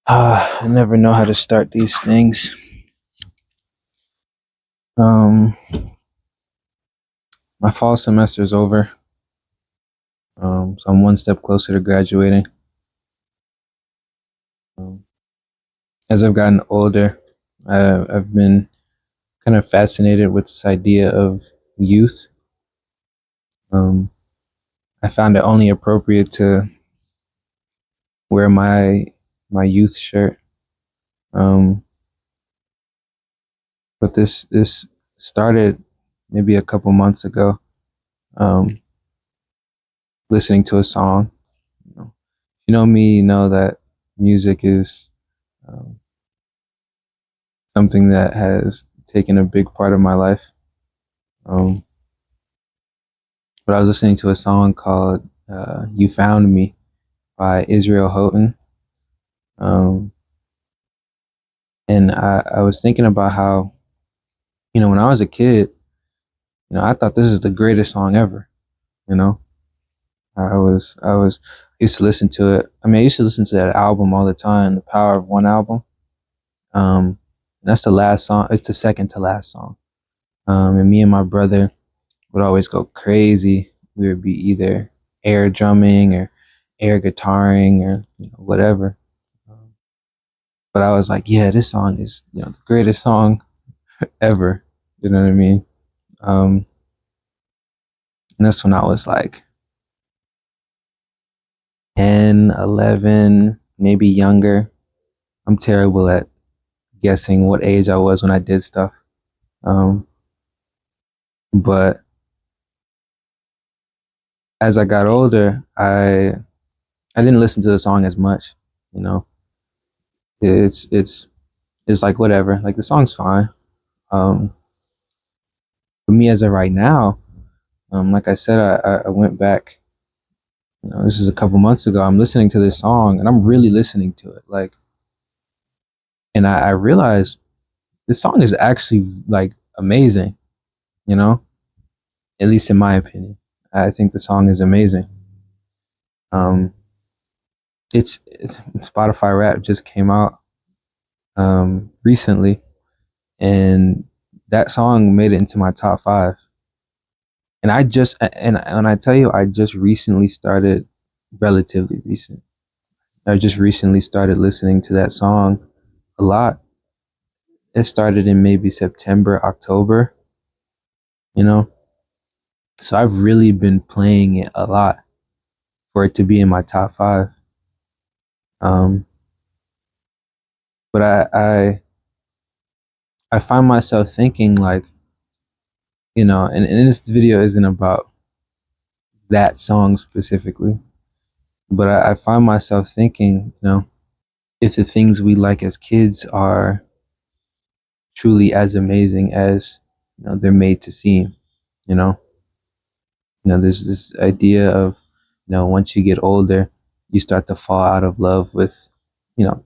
I never know how to start these things. Um, my fall semester is over. So I'm one step closer to graduating. Um, as I've gotten older, I've been kind of fascinated with this idea of youth. Um, I found it only appropriate to wear my youth shirt. Um, but this started maybe a couple months ago. Um, listening to a song. You know me, you know that music is um, something that has taken a big part of my life. Um, but I was listening to a song called "You Found Me" by Israel Houghton, um, and I was thinking about how when I was a kid, I thought this is the greatest song ever. You know, I used to listen to it. I mean, I used to listen to that album all the time, "The Power of One" album. That's the last song. It's the second to last song. And me and my brother would always go crazy. We would be either air drumming or air guitaring or whatever. Um, but I was like, yeah, this song is the greatest song ever. You know what I mean? Um, and that's when I was like 10, 11, maybe younger. I'm terrible at guessing what age I was when I did stuff. Um, but as I got older, I didn't listen to the song as much. You know, it's it's it's like whatever. Like the song's fine. Um, for me as of right now, like I said, I went back. This is a couple months ago. I'm listening to this song and I'm really listening to it. And I realized this song is actually like amazing. You know, at least in my opinion, I think the song is amazing. Um, it's Spotify Rap just came out recently, and that song made it into my top five. And I tell you, I just recently started, relatively recent. I just recently started listening to that song a lot. It started in maybe September, October, you know? So I've really been playing it a lot for it to be in my top five. Um, but I find myself thinking like, and this video isn't about that song specifically, but I find myself thinking, if the things we like as kids are truly as amazing as they're made to seem, you know there's this idea of once you get older you start to fall out of love with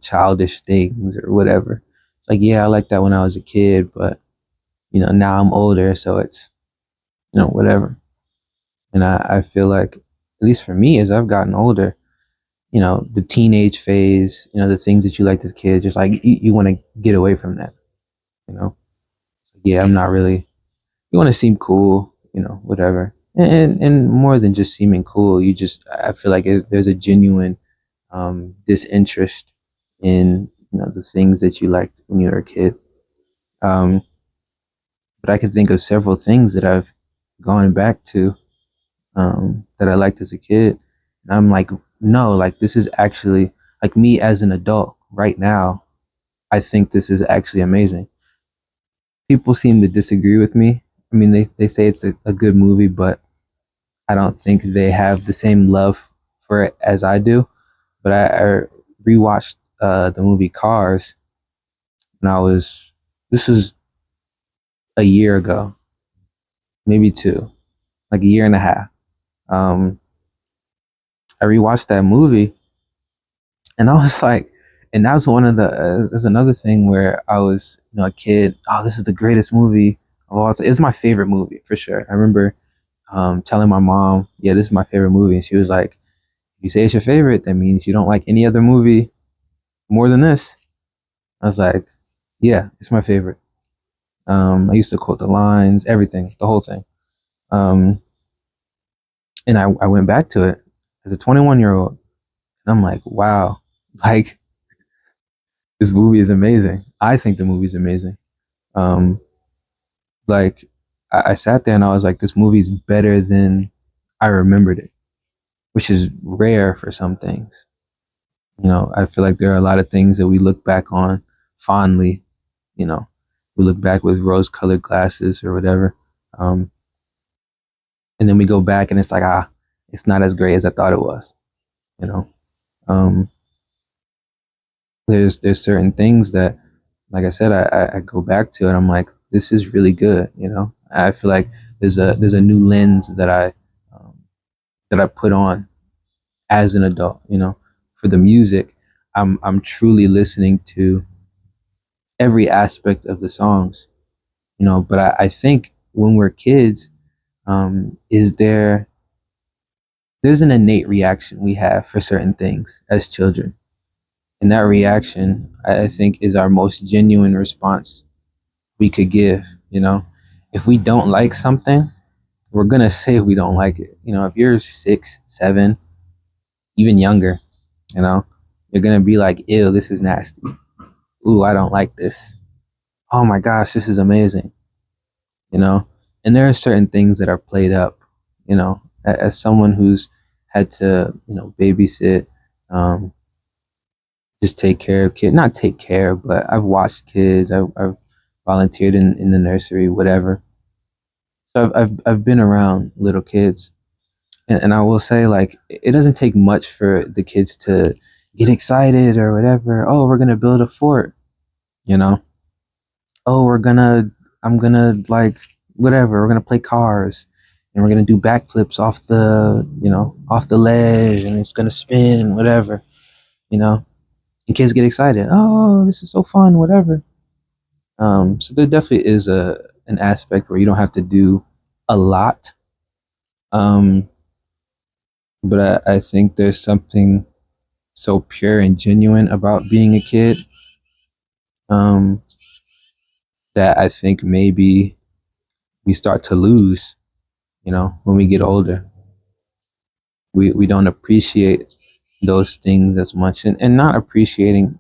childish things or whatever. It's like, yeah, I like that when I was a kid, but now I'm older, so it's whatever. And I feel like, at least for me, as I've gotten older, the teenage phase, the things that you liked as kids, just like you want to get away from that, you know so, yeah, I'm not really, you want to seem cool, whatever. And more than just seeming cool, I feel like there's a genuine disinterest in the things that you liked when you were a kid. Um, but I can think of several things that I've gone back to that I liked as a kid. And I'm like, no, like this is actually like me as an adult right now. I think this is actually amazing. People seem to disagree with me. I mean, they say it's a good movie, but I don't think they have the same love for it as I do. But I rewatched the movie Cars when this was a year ago, maybe two, like a year and a half. Um, I rewatched that movie and I was like, and that was one of the, there's another thing where I was, a kid. Oh, this is the greatest movie of all time. It's my favorite movie for sure. I remember telling my mom, yeah, this is my favorite movie. And she was like, if you say it's your favorite, that means you don't like any other movie. more than this. I was like, yeah, it's my favorite. I used to quote the lines, everything, the whole thing. Um, and I went back to it as a 21-year-old, and I'm like, wow, like this movie is amazing. I think the movie's amazing. Um, like I sat there and I was like, this movie's better than I remembered it, which is rare for some things. You know, I feel like there are a lot of things that we look back on fondly. You know, we look back with rose-colored glasses or whatever, um, and then we go back and it's like, it's not as great as I thought it was. You know, um, there's certain things that, like I said, I go back to and I'm like, this is really good. You know, I feel like there's a new lens um, that I put on as an adult. You know, for the music, I'm truly listening to every aspect of the songs. You know, but I think when we're kids, is there's an innate reaction we have for certain things as children, and that reaction I think is our most genuine response we could give. You know, if we don't like something, we're gonna say we don't like it. You know, if you're 6, 7, even younger, you know, you're gonna be like, ew, this is nasty. Ooh, I don't like this. Oh my gosh, this is amazing. You know, and there are certain things that are played up. You know, as someone who's had to, you know, babysit, um, just take care of kids, not take care, but I've watched kids. I've volunteered in the nursery, whatever. So I've been around little kids, and I will say, like, it doesn't take much for the kids to get excited or whatever. Oh, we're gonna build a fort, you know. Oh, I'm gonna, like, whatever. We're gonna play cars, and we're gonna do backflips off the, off the ledge, and it's gonna spin and whatever, you know. And kids get excited. Oh, this is so fun, whatever. So there definitely is a an aspect where you don't have to do a lot. Um, but I think there's something so pure and genuine about being a kid, um, that I think maybe we start to lose, when we get older. We don't appreciate those things as much, and not appreciating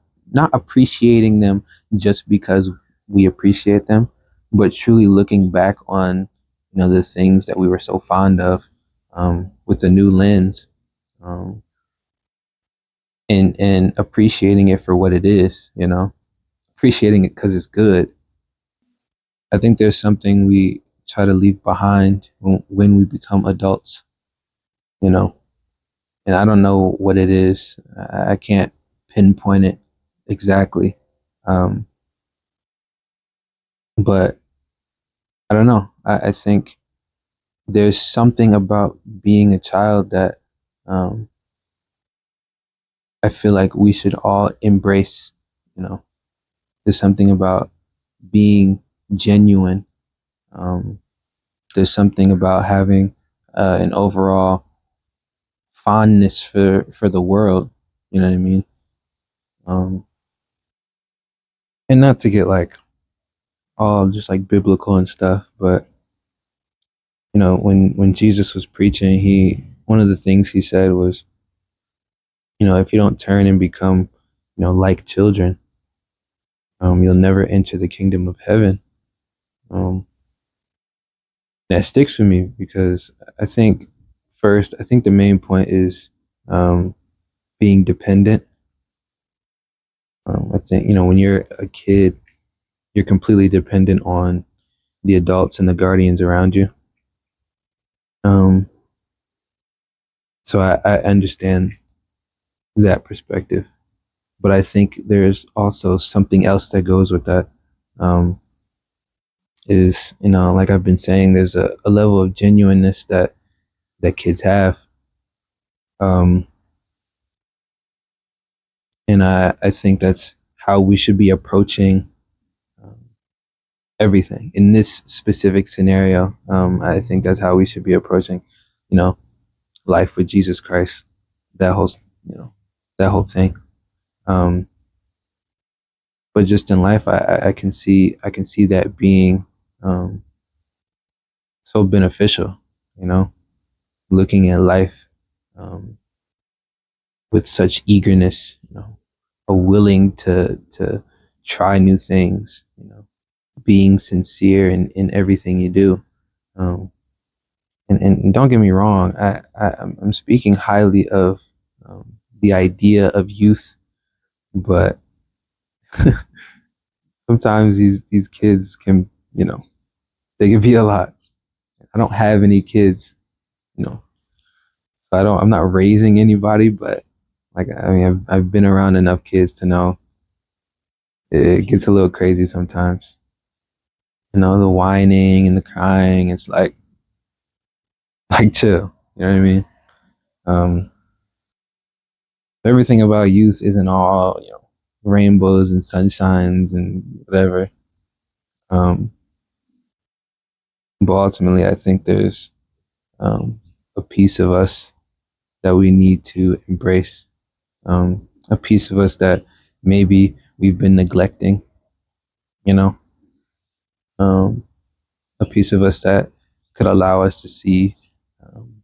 them just because we appreciate them, but truly looking back on, the things that we were so fond of, with a new lens, um, and appreciating it for what it is, appreciating it because it's good. I think there's something we try to leave behind when we become adults, you know, and I don't know what it is. I can't pinpoint it exactly, um, but I don't know. I think there's something about being a child that, um, I feel like we should all embrace. You know, there's something about being genuine. Um, there's something about having, an overall fondness for the world. You know what I mean? Um, and not to get like all just like biblical and stuff, but when Jesus was preaching, he one of the things he said was, if you don't turn and become, like children, you'll never enter the kingdom of heaven. Um, that sticks with me because I think I think the main point is, um, being dependent. I think when you're a kid, you're completely dependent on the adults and the guardians around you. Um, so I understand that perspective, but I think there's also something else that goes with that. Um, is like I've been saying, there's a level of genuineness that kids have, um, and I think that's how we should be approaching, um, everything in this specific scenario. I think that's how we should be approaching, you know, life with Jesus Christ. That whole, you know, that whole thing. Um, but just in life, I can see that being um, so beneficial. You know, looking at life um, with such eagerness. You know, a willing to try new things. You know, being sincere in everything you do. Um, and don't get me wrong, I'm speaking highly of the idea of youth, but sometimes these kids can, you know, they can be a lot. I don't have any kids, you know, so I'm not raising anybody, but like, I mean, I've been around enough kids to know it gets a little crazy sometimes. You know, the whining and the crying. It's like chill. You know what I mean? Um, everything about youth isn't all, you know, rainbows and sunshines and whatever. Um, but ultimately, I think there's a piece of us that we need to embrace, a piece of us that maybe we've been neglecting, you know, um, a piece of us that could allow us to see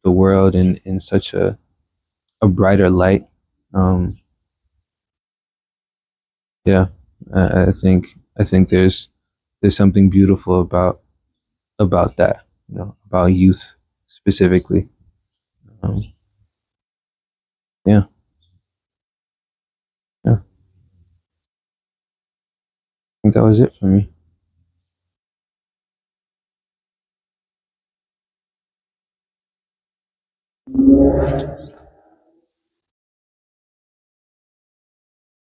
the world in such a brighter light. Um, yeah, I think there's something beautiful about that, you know, about youth specifically. Um, yeah, yeah, I think that was it for me.